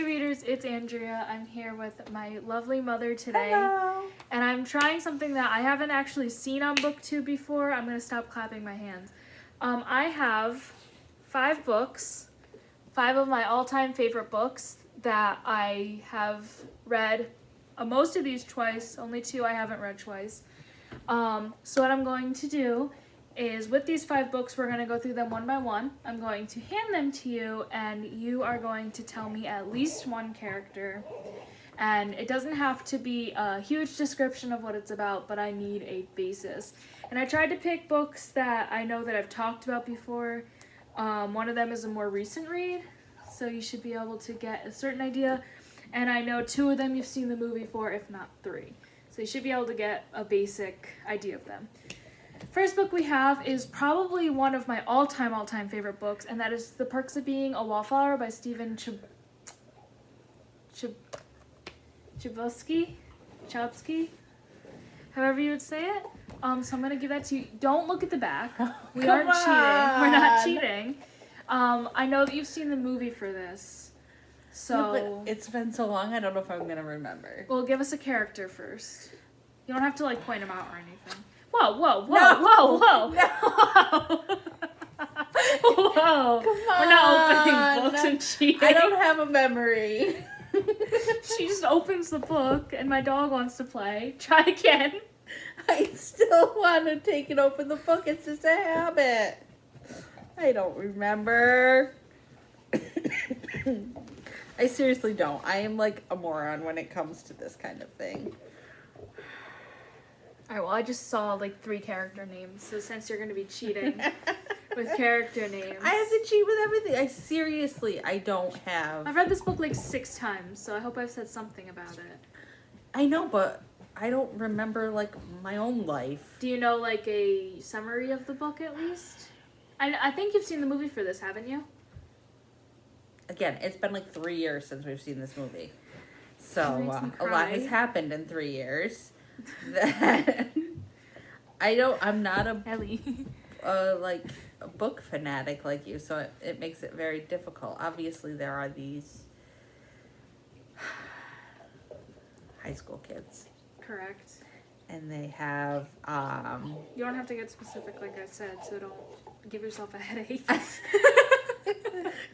Hey readers, it's Andrea. I'm here with my lovely mother today. Hello. And I'm trying something that I haven't actually seen on BookTube before. I'm going to stop clapping my hands. I have 5 books, 5 of my all-time favorite books that I have read most of these twice, only 2 I haven't read twice. So what I'm going to do is with these 5 books, we're going to go through them one by one. I'm going to hand them to you, and you are going to tell me at least one character. And it doesn't have to be a huge description of what it's about, but I need a basis. And I tried to pick books that I know that I've talked about before. One of them is a more recent read, so you should be able to get a certain idea. And I know 2 of them you've seen the movie for, if not 3. So you should be able to get a basic idea of them. First book we have is probably one of my all-time favorite books, and that is The Perks of Being a Wallflower by Stephen Chbosky, however you would say it. So I'm going to give that to you. Don't look at the back. We aren't cheating. We're not cheating. I know that you've seen the movie for this. So No, but it's been so long, I don't know if I'm going to remember. Well, give us a character first. You don't have to, point them out or anything. Whoa. No. Whoa. Come on. We're not opening books and cheating. I don't have a memory. She just opens the book and my dog wants to play. Try again. I still want to take and open the book. It's just a habit. I don't remember. I seriously don't. I am like a moron when it comes to this kind of thing. Alright, well, I just saw 3 character names, so since you're going to be cheating with character names. I have to cheat with everything. I don't have. I've read this book 6 times, so I hope I've said something about it. I know, but I don't remember my own life. Do you know a summary of the book at least? I think you've seen the movie for this, haven't you? Again, it's been 3 years since we've seen this movie. That So makes me a lot has cry. happened in 3 years. That I'm not Ellie. a book fanatic like you, so it makes it very difficult. Obviously, there are these high school kids. Correct. And they have, You don't have to get specific like I said, so don't give yourself a headache.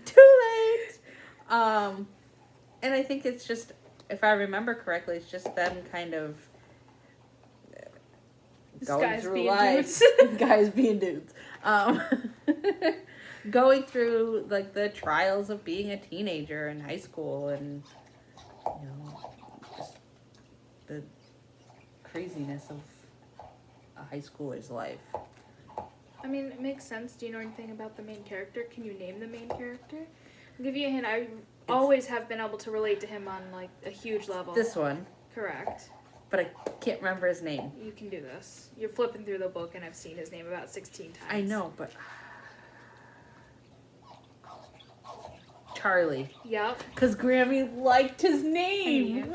too late! And I think it's just, if I remember correctly, it's just them kind of going through life. Guys being dudes. Going through, the trials of being a teenager in high school and, just the craziness of a high schooler's life. I mean, it makes sense. Do you know anything about the main character? Can you name the main character? I'll give you a hint. I always have been able to relate to him on, a huge level. This one. Correct. But I can't remember his name. You can do this. You're flipping through the book, and I've seen his name about 16 times. I know, but... Charlie. Yep. Because Grammy liked his name.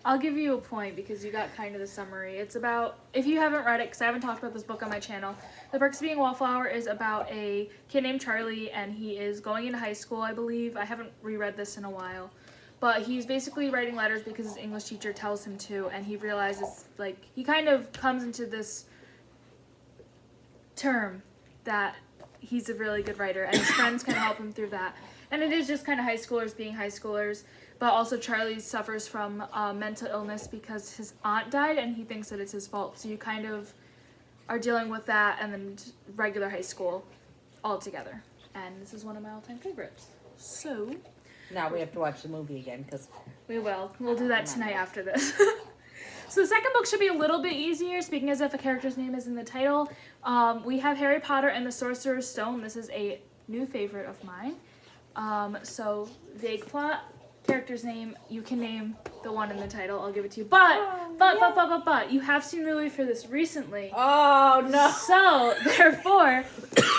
I'll give you a point because you got kind of the summary. It's about, if you haven't read it, because I haven't talked about this book on my channel, The Perks of Being a Wallflower is about a kid named Charlie, and he is going into high school, I believe. I haven't reread this in a while. But he's basically writing letters because his English teacher tells him to, and he realizes, he kind of comes into this term that he's a really good writer, and his friends can help him through that. And it is just kind of high schoolers being high schoolers, but also Charlie suffers from mental illness because his aunt died, and he thinks that it's his fault. So you kind of are dealing with that and then regular high school all together. And this is one of my all-time favorites. So... Now we have to watch the movie again, because... We will. We'll do that tonight after this. So the second book should be a little bit easier, speaking as if a character's name is in the title. We have Harry Potter and the Sorcerer's Stone. This is a new favorite of mine. So, vague plot, character's name, you can name the one in the title. I'll give it to you. But, you have seen the movie for this recently. Oh, no. So, therefore,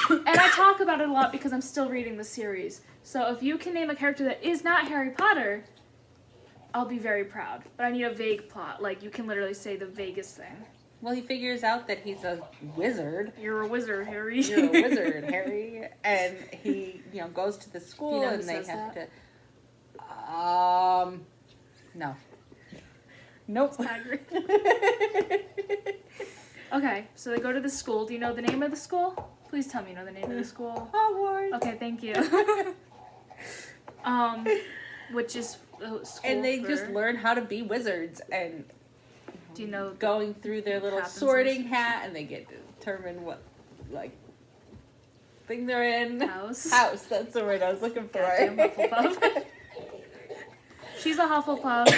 and I talk about it a lot because I'm still reading the series. So if you can name a character that is not Harry Potter, I'll be very proud. But I need a vague plot. You can literally say the vaguest thing. Well, he figures out that he's a wizard. You're a wizard, Harry. You're a wizard, Harry. And he, goes to the school and they have to... No. Nope. Hagrid. Okay, so they go to the school. Do you know the name of the school? Please tell me you know the name of the school. Hogwarts. Okay, thank you. Which is school And they for, just learn how to be wizards and do you know going through their little happens sorting in- hat, and they get to determine what, like, thing they're in. House? House, that's the word I was looking for. Goddamn Hufflepuff. She's a Hufflepuff.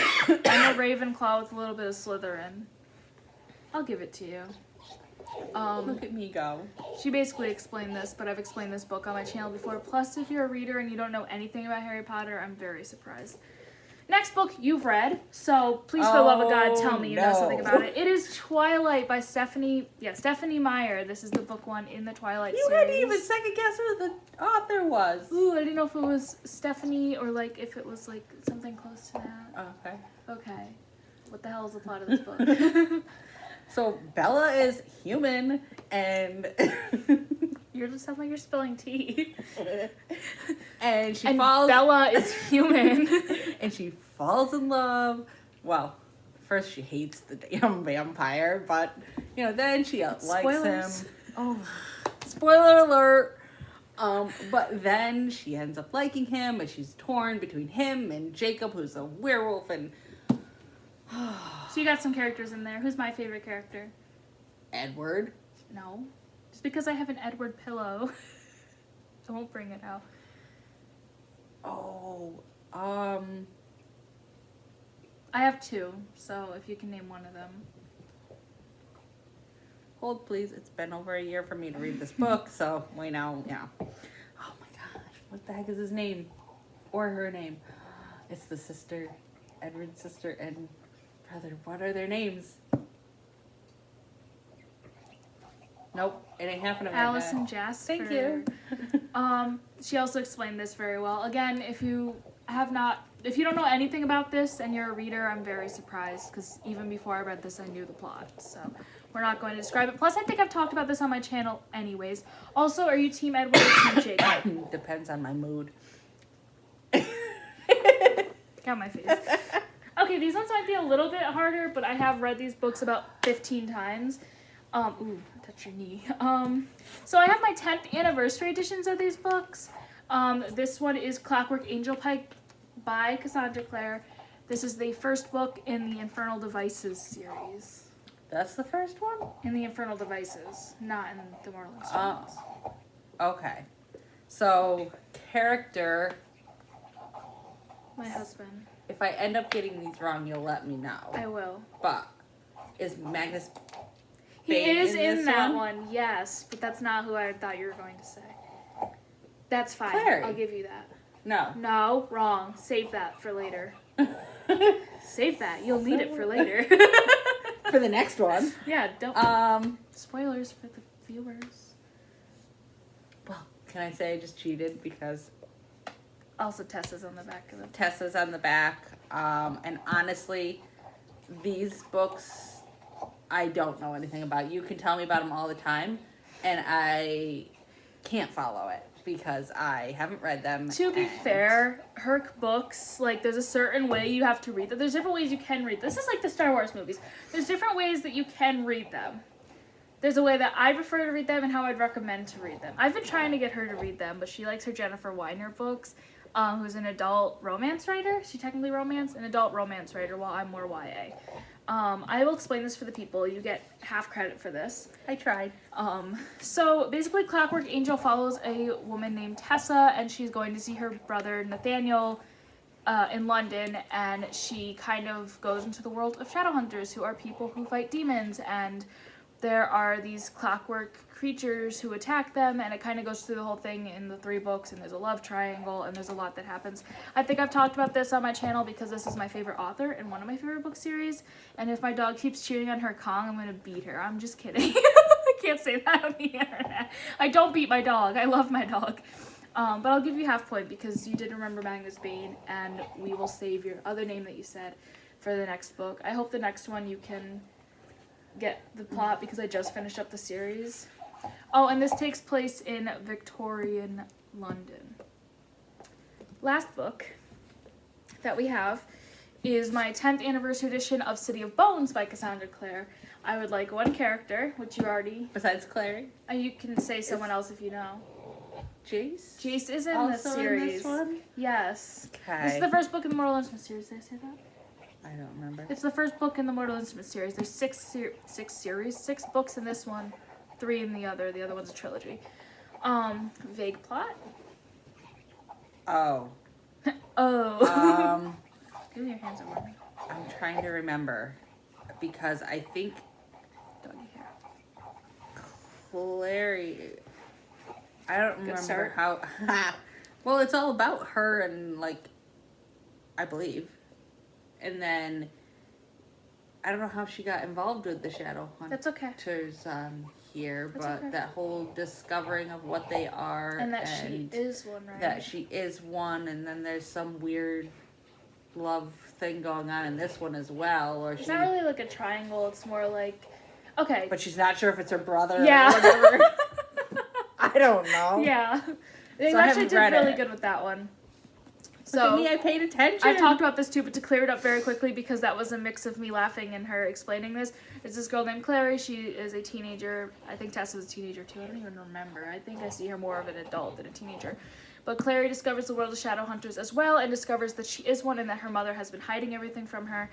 I'm a Ravenclaw with a little bit of Slytherin. I'll give it to you. Look at me go. She basically explained this, but I've explained this book on my channel before. Plus, if you're a reader and you don't know anything about Harry Potter, I'm very surprised. Next book you've read, so please, for the love of God, tell me you know something about it. It is Twilight by Stephanie Meyer. This is the book one in the Twilight You series. hadn't even second guess who the author was. Ooh, I didn't know if it was Stephanie or like if it was like something close to that. Okay. Okay. What the hell is the plot of this book? So Bella is human, and You just sound like you're spilling tea. and she And falls. Bella is human. And she falls in love. Well, first she hates the damn vampire, but then she likes Spoilers. him. Oh, spoiler alert! But then she ends up liking him, and she's torn between him and Jacob, who's a werewolf, and So you got some characters in there. Who's my favorite character? Edward. No. Just because I have an Edward pillow. I won't bring it out. Oh, I have two, so if you can name one of them. hold please. It's been over a year for me to read this book, so we know, Oh my gosh, what the heck is his name? Or her name? It's the sister, Edward's sister and brother. What are their names? Nope, it ain't happening right Alice now. and Jasper. Thank you. She also explained this very well. Again, if you don't know anything about this and you're a reader, I'm very surprised because even before I read this, I knew the plot. So we're not going to describe it. Plus, I think I've talked about this on my channel anyways. Also, are you Team Edward or Team Jacob? Depends on my mood. Got my face. Okay, these ones might be a little bit harder, but I have read these books about 15 times. Ooh, touch your knee. So I have my 10th anniversary editions of these books. This one is Clockwork Angel Pike by Cassandra Clare. This is the first book in the Infernal Devices series. That's the first one? In the Infernal Devices, not in the Mortal Instruments. Okay. So, character, My husband. if I end up getting these wrong, you'll let me know. I will. But, is Magnus He Bane is in in this that one? one, yes, but that's not who I thought you were going to say. That's fine. Clary. I'll give you that. No. No, wrong. Save that for later. Save that. You'll need it for later. For the next one. Yeah, don't. Spoilers for the viewers. Well, can I say I just cheated because Also, Tessa's on the back of the. Tessa's on the back. And honestly, these books, I don't know anything about. You can tell me about them all the time, and I can't follow it because I haven't read them. To be and- fair, her books, like, there's a certain way you have to read them. There's different ways you can read. This is like the Star Wars movies. There's different ways that you can read them. There's a way that I prefer to read them and how I'd recommend to read them. I've been trying to get her to read them, but she likes her Jennifer Weiner books, who's an adult romance writer. She technically an adult romance writer, while I'm more YA. I will explain this for the people. You get half credit for this. I tried. So basically Clockwork Angel follows a woman named Tessa, and she's going to see her brother Nathaniel in London, and she kind of goes into the world of Shadowhunters, who are people who fight demons, and there are these clockwork creatures who attack them, and it kind of goes through the whole thing in the 3 books, and there's a love triangle, and there's a lot that happens. I think I've talked about this on my channel because this is my favorite author and one of my favorite book series, and if my dog keeps chewing on her Kong, I'm going to beat her. I'm just kidding. I can't say that on the internet. I don't beat my dog. I love my dog. But I'll give you half point because you did remember Magnus Bane, and we will save your other name that you said for the next book. I hope the next one you can get the plot because I just finished up the series. Oh, and this takes place in Victorian London. Last book that we have is my 10th anniversary edition of City of Bones by Cassandra Clare. I would like one character, which you already... Besides Clary? You can say someone else if you know. Jace? Jace is in also this series. In this one? Yes. Okay. This is the first book in the Mortal Instruments series. Did I say that? I don't remember. It's the first book in the Mortal Instruments series. There's six books in this one, 3 in the other. The other one's a trilogy. Vague plot. Oh. Oh. Give me your hands over me. I'm trying to remember because I think Doggy hair. Clary. I don't Good remember start. how. Well, it's all about her and like, I believe, and then I don't know how she got involved with the Shadow That's okay. Hunters here, That's but okay. that whole discovering of what they are And that she is one, right? that she is one, and then there's some weird love thing going on in this one as well, or It's not really like a triangle. It's more like, okay. but she's not sure if it's her brother. Yeah. Or whatever. I don't know. Yeah. They So I actually haven't did read really it. good with that one. Look at So me, I paid attention. I've talked about this too, but to clear it up very quickly, because that was a mix of me laughing and her explaining this. It's this girl named Clary. She is a teenager. I think Tessa was a teenager too. I don't even remember. I think I see her more of an adult than a teenager. But Clary discovers the world of shadow hunters as well, and discovers that she is one and that her mother has been hiding everything from her,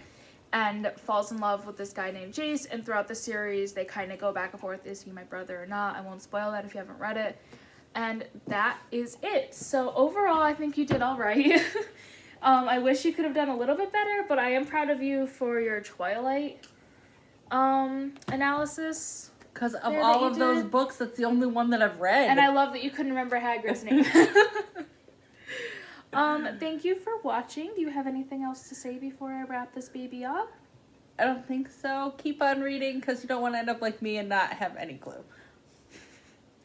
and falls in love with this guy named Jace. And throughout the series, they kind of go back and forth. Is he my brother or not? I won't spoil that if you haven't read it. And that is it. So overall, I think you did all right. I wish you could have done a little bit better, but I am proud of you for your Twilight analysis. Because of there all that of you those did. books, that's the only one that I've read. And I love that you couldn't remember Hagrid's name. Thank you for watching. Do you have anything else to say before I wrap this baby up? I don't think so. Keep on reading because you don't want to end up like me and not have any clue.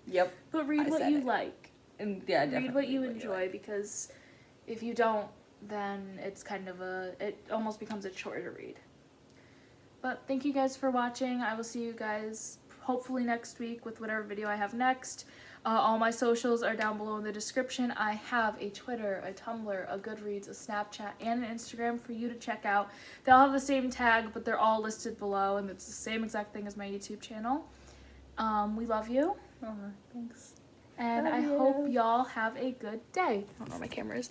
Yep. But read I what said you it. like. And yeah, definitely. Read what you enjoy, because if you don't, then it's kind of it almost becomes a chore to read. But thank you guys for watching. I will see you guys hopefully next week with whatever video I have next. All my socials are down below in the description. I have a Twitter, a Tumblr, a Goodreads, a Snapchat, and an Instagram for you to check out. They all have the same tag, but they're all listed below, and it's the same exact thing as my YouTube channel. We love you. Thanks. And Love I you. hope y'all have a good day. I don't know where my camera is.